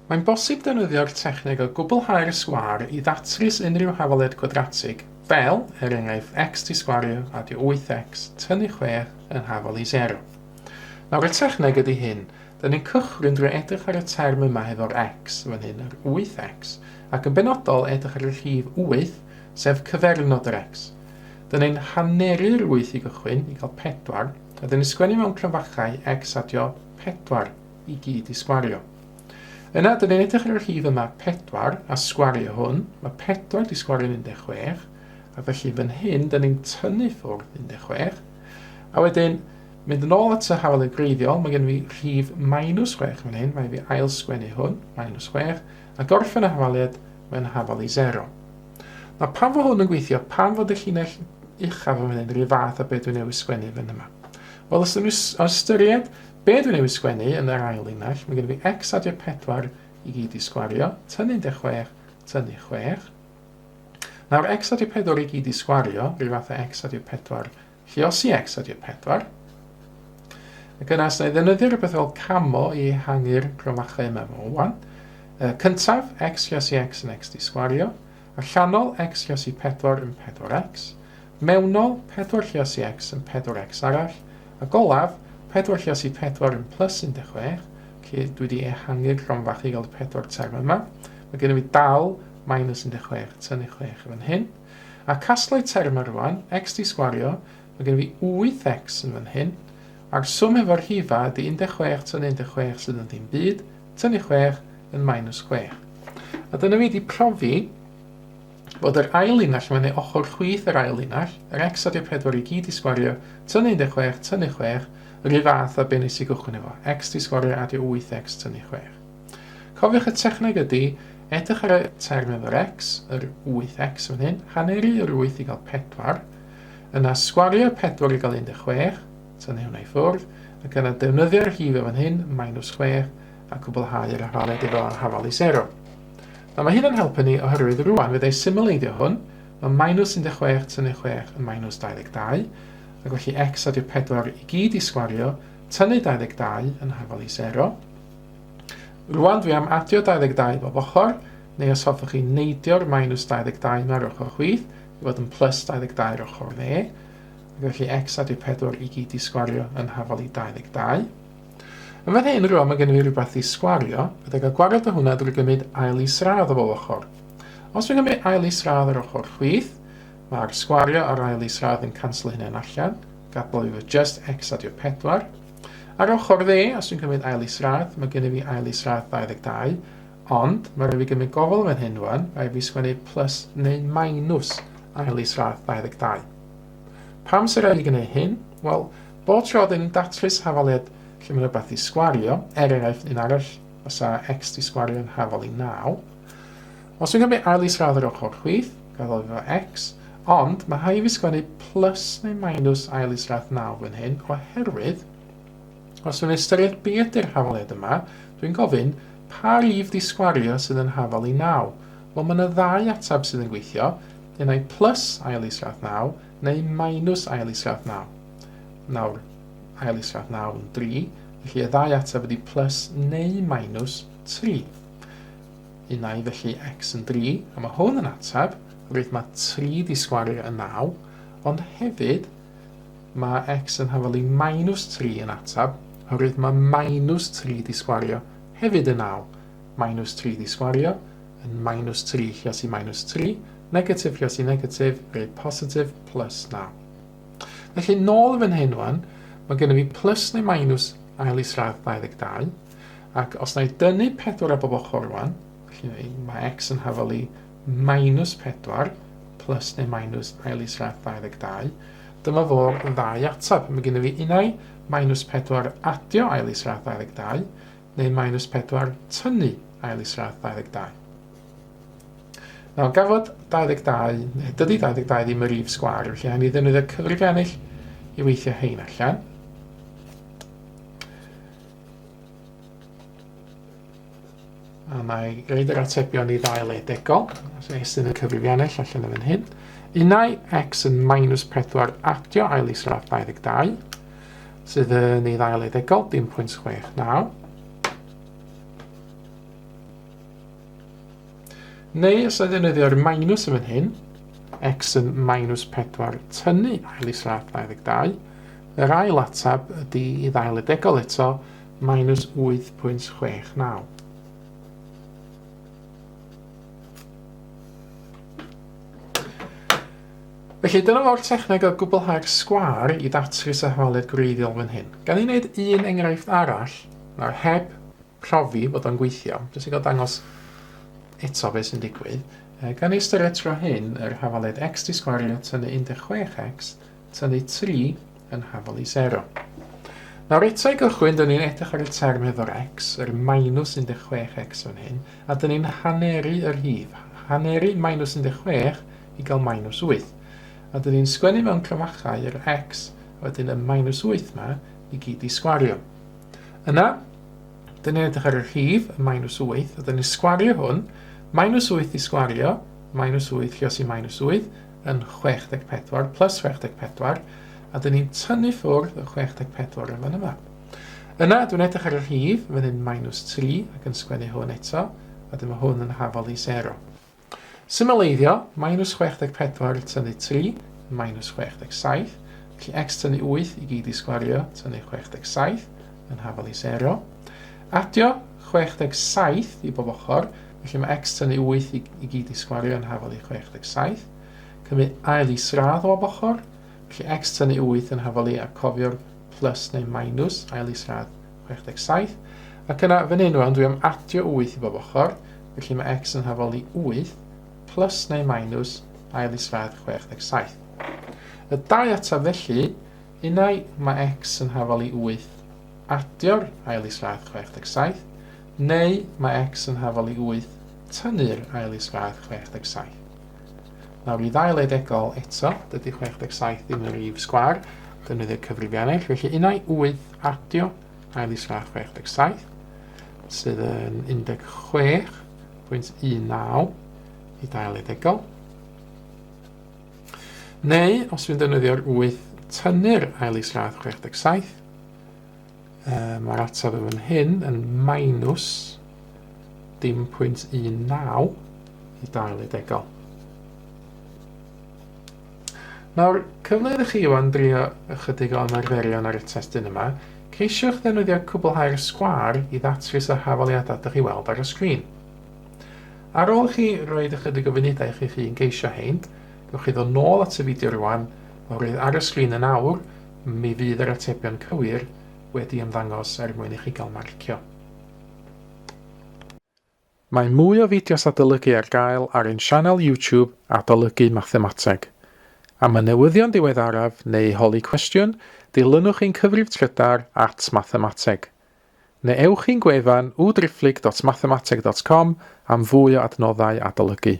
Mae'n bosib defnyddio'r techneg o gwblhau'r sgwâr i ddatrys unrhyw hafaliad cwadratig, fel, enghraifft, x di sgwario adio 8x tynnu 6 yn hafal i 0. Nawr y techneg ydy hyn, da ni'n cychwyn drwy edrych ar y term yma hefo'r x, fan hyn yr 8x, ac yn benodol edrych ar y rhif 8, sef cyfernod yr x. Da ni'n hanneru'r 8 i gychwyn i gael 4, a da ni'n sgwennu mewn cronfachau x adio 4 i gyd i sgwario. Yna, da ni'n edrych ar y rhif yma 4 a sgwario hwn, mae 4 di sgwario'n 16, a felly fan hyn, da ni'n tynnu ffwrdd 16, a wedyn, mynd yn ôl at y hafaliad greiddiol, mae gen i rhif -6 fan hyn, mae fi ail sgwennu hwn, -6, a gorffen y hafaliad mewn hafal i 0. Nawr, pan fod hwn yn gweithio, pan fod y llinell uchaf fan hyn, rhyw fath a beth dwi'n newid sgwennu fan yma. Wel, os ydyn nhw ystyried, be dwi'n newid sgwennu yn yr ail linell, mae gen i fi x adio 4 i gyd i sgwario, tynnu 16, tynnu 6. Nawr, x adio 4 i gyd i sgwario, rhyw fath o x adio 4, lluosi x adio 4. Ac yna, os na i ddefnyddio rhywbeth fel camo i ehangu'r cronfachau yma fo wan. Cyntaf, x lluosi x yn x di sgwario. Allanol, x lluosi 4 yn 4x. Mewnol, 4 lluosi x yn 4x arall. A golaf, 4 lluosi 4 yn plus 16. Felly dwi wedi ehangu'r cronfach i gael y 4 term yma. Mae gen i fi dal minus 16 tynnu 6 fan hyn. A casglau term ar rwan, x di sgwario, mae gen i fi 8x yn fan hyn. A'r swm efo'r rhifa ydy 16 tynnu 16 sydd yn ddim byd, tynnu 6 yn -6. A dyna fi wedi profi bod yr ail linell mae'n ei ochr chwith yr ail linell, yr x adio 4 i gyd i sgwario, tynnu 16, tynnu 6, yr un fath a be nes i gychwyn efo, x di sgwario adio 8x tynnu 6. Cofiwch y techneg ydy, edrych ar y term efo'r x, yr 8x fan hyn, hanneru yr 8 i gael 4, yna sgwario 4 i gael 16, tynnu hwnna i ffwrdd, ac yna defnyddio'r rhif fan hyn, -6, a cwblhau'r hafaliad efo hafal i 0. Nawr mae hyn yn helpu ni oherwydd rwan fyddai simuleidio hwn, mae -16 tynnu 6 yn -22, ac felly x adio 4 i gyd i sgwario, tynnu 22 yn hafal i 0. Rwan dwi am adio 22 bob ochr, neu os hoffwch chi neidio'r -22 mae'r ochr chwith, i fod yn plus 22 yr ochr dde, felly x adio 4 i gyd i sgwario yn hafal i 22. Yn fan hyn rwan mae gen i fi rhywbeth i sgwario, byddai gael gwared o hwnna drwy gymryd ail isradd o bob ochr. Os dwi'n gymryd ail isradd yr ochr chwith, mae'r sgwario ar ail isradd yn canslo hynny'n allan, gadael i fo just x adio 4. Ar ochr dde, os dwi'n gymryd ail isradd, mae gen i fi ail isradd 22, ond mae rhaid fi gymryd gofal fan hyn rwan, rhaid fi sgwennu plus neu minus ail isradd 22. Pam sy'n rhaid i gwneud hyn? Wel, bod tro dyn datrys hafaliad lle mae'n rhywbeth i sgwario, enghraifft un arall os a x di sgwario yn hafal i 9. Os dwi'n gymryd ail isradd yr ochr chwith, gadael efo x, ond mae rhaid fi sgwennu plus neu minus ail isradd 9 fan hyn, oherwydd, os dwi'n ystyried be ydy'r hafaliad yma, dwi'n gofyn pa rif di sgwario sydd yn hafal i 9. Wel, mae yna ddau atab sydd yn gweithio, unai plus ail isradd 9, neu minus ail isradd 9. Nawr, ail isradd 9 yn 3, felly y ddau ateb ydy plus neu minus 3. Unai felly x yn 3, a mae hwn yn ateb, oherwydd mae 3 di sgwario yn 9, ond hefyd mae x yn hafal i minus 3 yn ateb, oherwydd mae minus 3 di sgwario hefyd yn 9. Minus 3 di sgwario, yn minus 3 lluosi minus 3, negatif lluosi negatif, rhaid positif plus 9. Felly, nôl fan hyn wan, mae gen i fi plus neu minus ail isradd 22, ac os na i dynnu 4 a bob ochr wan, felly mae x yn hafal i minus 4, plus neu minus ail isradd 22, dyma fo'r ddau atab. Mae gen i fi unai minus 4 adio ail isradd 22, neu minus 4 tynnu ail isradd 22. Nawr, gafod 22, dydy 22 ddim yr rif sgwâr, felly ha'n i ddefnyddio cyfrifiannull i weithio hein allan. A mae reid yr atebion i ddau ledegol, so estyn y cyfrifiannull allan yn hyn. Unai x yn minus 4 adio ail isradd 22, sydd yn ei ddau ledegol, dim 0.69. Neu os ydy defnyddio'r minus yn fan hyn, x yn minus 4 tynnu ail isradd 22, yr ail atab ydy I ddailedegol eto, minus 8.69. Felly dyna fo'r techneg o gwblhau'r sgwâr I ddatrys y hafaliad gwreiddiol fan hyn. Gan I wneud un enghraifft arall, nawr heb profi bod o'n gweithio, jyst I gael dangos eto beth sy'n digwydd. Gan I ystyried tro hyn, yr hafaliad x di sgwario tynnu 16x tynnu 3 yn hafal I 0. Nawr eto I gychwyn, dyn ni'n edrych ar y term hefo'r x, yr minus 16x fan hyn, a dyn ni'n haneri yr hif. Haneri minus 16 I gael minus 8. A dyn ni'n sgwennu mewn cryfachau yr x, a wedyn y minus 8 yma I gyd I sgwario. Yna, dyn ni'n edrych ar y rhif, y minus 8, a dyn ni'n sgwario hwn, minus 8 I sgwario, minus 8 lluos I minus 8, yn 64 plus 64, a dyn ni'n tynnu ffwrdd y 64 yn fan yma. Yna, dwi'n edrych ar y rhif, fan hyn minus 3, ac yn sgwennu hwn eto, a dyma hwn yn hafal I 0. Symleiddio, minus 64 tynnu 3, minus 67, felly x tynnu 8 I gyd I sgwario, tynnu 67, yn hafal I 0. Adio 67 I bob ochr, felly mae x tynnu 8 I gyd I sgwario, yn hafal I 67. Cymryd ail isradd o bob ochr, felly x tynnu 8 yn hafal I, a cofio'r plus neu minus, ail isradd 67. Ac yna, fan hyn rwan, dwi am adio 8 I bob ochr, felly mae x yn hafal I 8, plus neu minus ail isradd 67. Y dau atab felly, unai mae x yn hafal I 8 adio'r ail isradd 67, neu mae x yn hafal I 8 tynnu'r ail isradd 67. Nawr I ddailedegol eto, dydy 67 ddim yn rhif sgwâr, defnyddio'r cyfrifiannau, felly unai 8 adio ail isradd 67, sydd yn 16.19 I ddailedegol. Neu, os fi'n defnyddio'r 8 tynnu'r ail isradd 67, mae'r atab yn hyn yn minus dim pwynt 19 I ddailedegol. Nawr, cyfle ydych chi wan drio ychydig o ymarferion ar y testyn yma, ceisiwch ddefnyddio cwblhau'r sgwâr I ddatrys y hafaliadau ydych chi weld ar y sgrin. Ar ôl chi roed ychydig o funudau chi chi'n geisio hein, gewch chi ddod nôl at y fideo rwan, oherwydd ar y sgrin yn awr, mi fydd yr atebion cywir wedi ymddangos mwyn I chi gael marcio. Mae mwy o fideos adolygu ar gael ar ein sianel YouTube Adolygu Mathemateg. Am y newyddion diweddaraf neu holi cwestiwn, dilynwch ein cyfrif trydar @Mathemateg. Neu ewch i'n gwefan www.mathemateg.com am fwy o adnoddau adolygu.